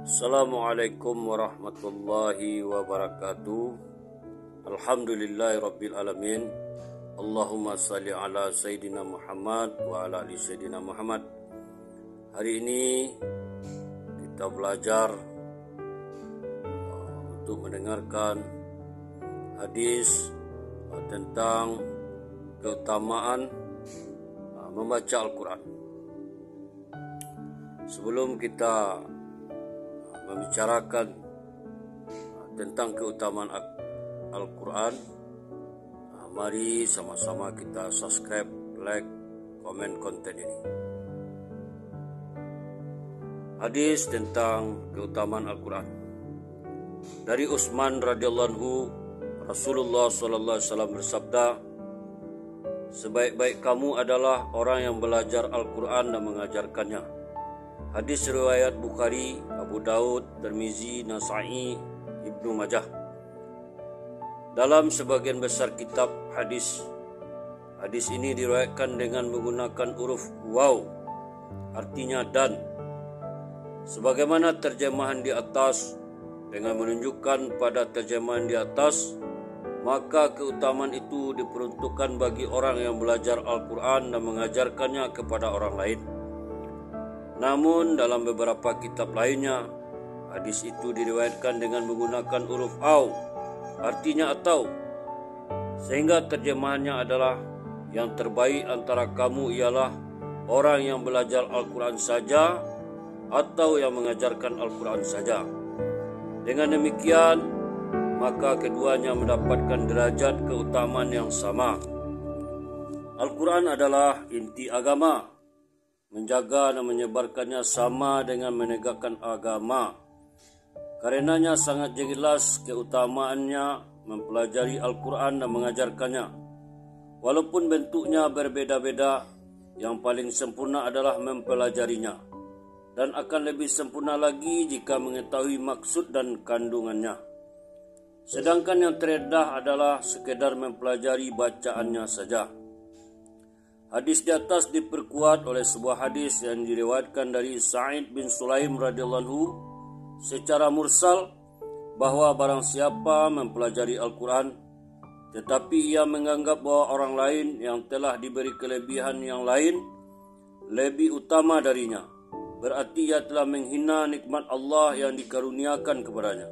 Assalamualaikum warahmatullahi wabarakatuh. Alhamdulillahi rabbil alamin. Allahumma salli ala Sayyidina Muhammad wa ala ali Sayyidina Muhammad. Hari ini kita belajar untuk mendengarkan hadis tentang keutamaan membaca Al-Quran. Sebelum kita membicarakan tentang keutamaan Al-Quran, mari sama-sama kita subscribe, like, komen konten ini. Hadis tentang keutamaan Al-Quran. Dari Utsman radhiyallahu anhu, Rasulullah sallallahu alaihi wasallam bersabda, sebaik-baik kamu adalah orang yang belajar Al-Quran dan mengajarkannya. Hadis riwayat Bukhari, Abu Daud, Tirmizi, Nasa'i, Ibnu Majah. Dalam sebagian besar kitab hadis ini diriwayatkan dengan menggunakan huruf waw, artinya dan. Sebagaimana terjemahan di atas, dengan menunjukkan pada terjemahan di atas, maka keutamaan itu diperuntukkan bagi orang yang belajar Al-Quran dan mengajarkannya kepada orang lain. Namun dalam beberapa kitab lainnya, hadis itu diriwayatkan dengan menggunakan huruf au, artinya atau, sehingga terjemahannya adalah yang terbaik antara kamu ialah orang yang belajar Al-Quran saja atau yang mengajarkan Al-Quran saja. Dengan demikian, maka keduanya mendapatkan derajat keutamaan yang sama. Al-Quran adalah inti agama. Menjaga dan menyebarkannya sama dengan menegakkan agama. Karenanya sangat jelas keutamaannya mempelajari Al-Quran dan mengajarkannya. Walaupun bentuknya berbeda-beda, yang paling sempurna adalah mempelajarinya. Dan akan lebih sempurna lagi jika mengetahui maksud dan kandungannya. Sedangkan yang terendah adalah sekedar mempelajari bacaannya saja. Hadis di atas diperkuat oleh sebuah hadis yang diriwayatkan dari Sa'id bin Sulaim radhiyallahu anhu secara mursal, bahwa barang siapa mempelajari Al-Quran tetapi ia menganggap bahwa orang lain yang telah diberi kelebihan yang lain lebih utama darinya, berarti ia telah menghina nikmat Allah yang dikaruniakan kepadanya,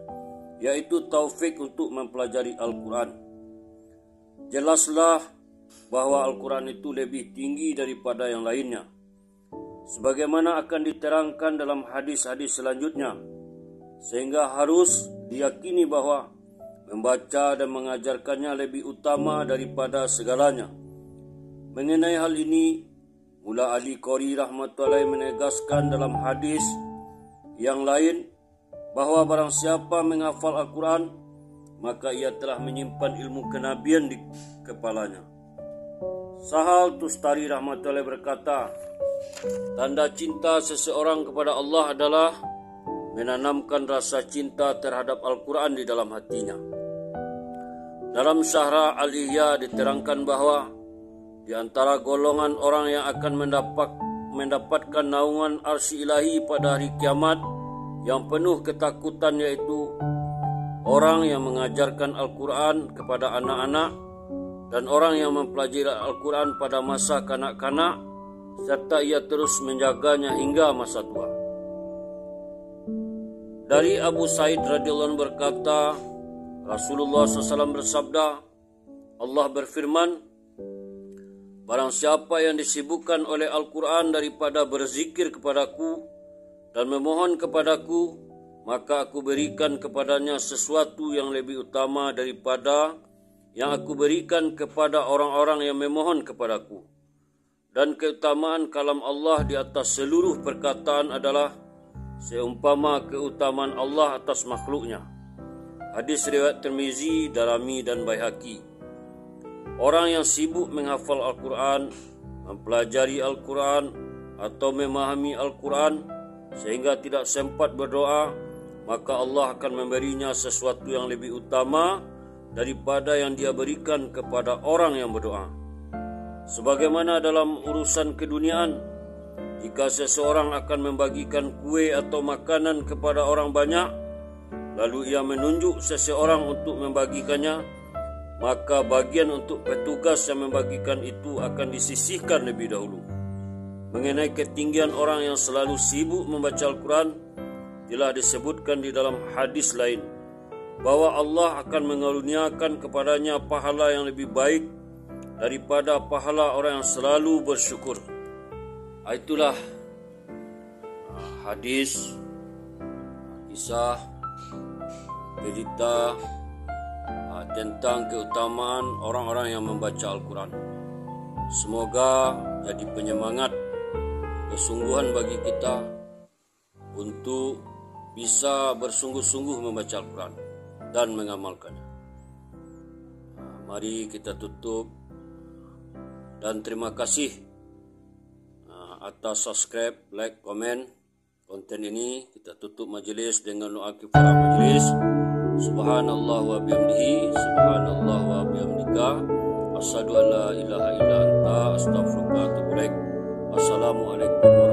yaitu taufik untuk mempelajari Al-Quran. Jelaslah bahwa Al-Quran itu lebih tinggi daripada yang lainnya, sebagaimana akan diterangkan dalam hadis-hadis selanjutnya, sehingga harus diyakini bahwa membaca dan mengajarkannya lebih utama daripada segalanya. Mengenai hal ini, Mula Ali Qori rahmatullahi menegaskan dalam hadis yang lain bahwa barang siapa menghafal Al-Quran, maka ia telah menyimpan ilmu kenabian di kepalanya. Sahal Tustari rahmatullahi berkata, tanda cinta seseorang kepada Allah adalah menanamkan rasa cinta terhadap Al-Quran di dalam hatinya. Dalam Syarah Al-Ihya diterangkan bahwa di antara golongan orang yang akan mendapatkan naungan arsy ilahi pada hari kiamat yang penuh ketakutan, yaitu orang yang mengajarkan Al-Quran kepada anak-anak dan orang yang mempelajari Al-Quran pada masa kanak-kanak, serta ia terus menjaganya hingga masa tua. Dari Abu Sa'id radhiyallahu anhu berkata, Rasulullah SAW bersabda, Allah berfirman, barang siapa yang disibukkan oleh Al-Quran daripada berzikir kepadaku dan memohon kepadaku, maka aku berikan kepadanya sesuatu yang lebih utama daripada yang aku berikan kepada orang-orang yang memohon kepadaku. Dan keutamaan kalam Allah di atas seluruh perkataan adalah seumpama keutamaan Allah atas makhluknya. Hadis riwayat Tirmizi, Darimi dan Baihaqi. Orang yang sibuk menghafal Al-Quran, mempelajari Al-Quran atau memahami Al-Quran sehingga tidak sempat berdoa, maka Allah akan memberinya sesuatu yang lebih utama daripada yang dia berikan kepada orang yang berdoa. Sebagaimana dalam urusan keduniaan, Jika seseorang akan membagikan kue atau makanan kepada orang banyak, lalu ia menunjuk seseorang untuk membagikannya, maka bagian untuk petugas yang membagikan itu akan disisihkan lebih dahulu. Mengenai ketinggian orang yang selalu sibuk membaca Al-Quran, telah disebutkan di dalam hadis lain bahwa Allah akan mengaruniakan kepadanya pahala yang lebih baik daripada pahala orang yang selalu bersyukur. Itulah hadis, kisah, berita tentang keutamaan orang-orang yang membaca Al-Quran. Semoga jadi penyemangat, kesungguhan bagi kita untuk bisa bersungguh-sungguh membaca Al-Quran dan mengamalkannya. Mari kita tutup dan terima kasih atas subscribe, like, komen konten ini. Kita tutup majlis dengan doa kifarah majlis. Subhanallah wa bihamdihi, subhanallah wa bihamdika, asyhadu an la ilaha illa anta, astaghfiruka wa atubu ilaik. Assalamualaikum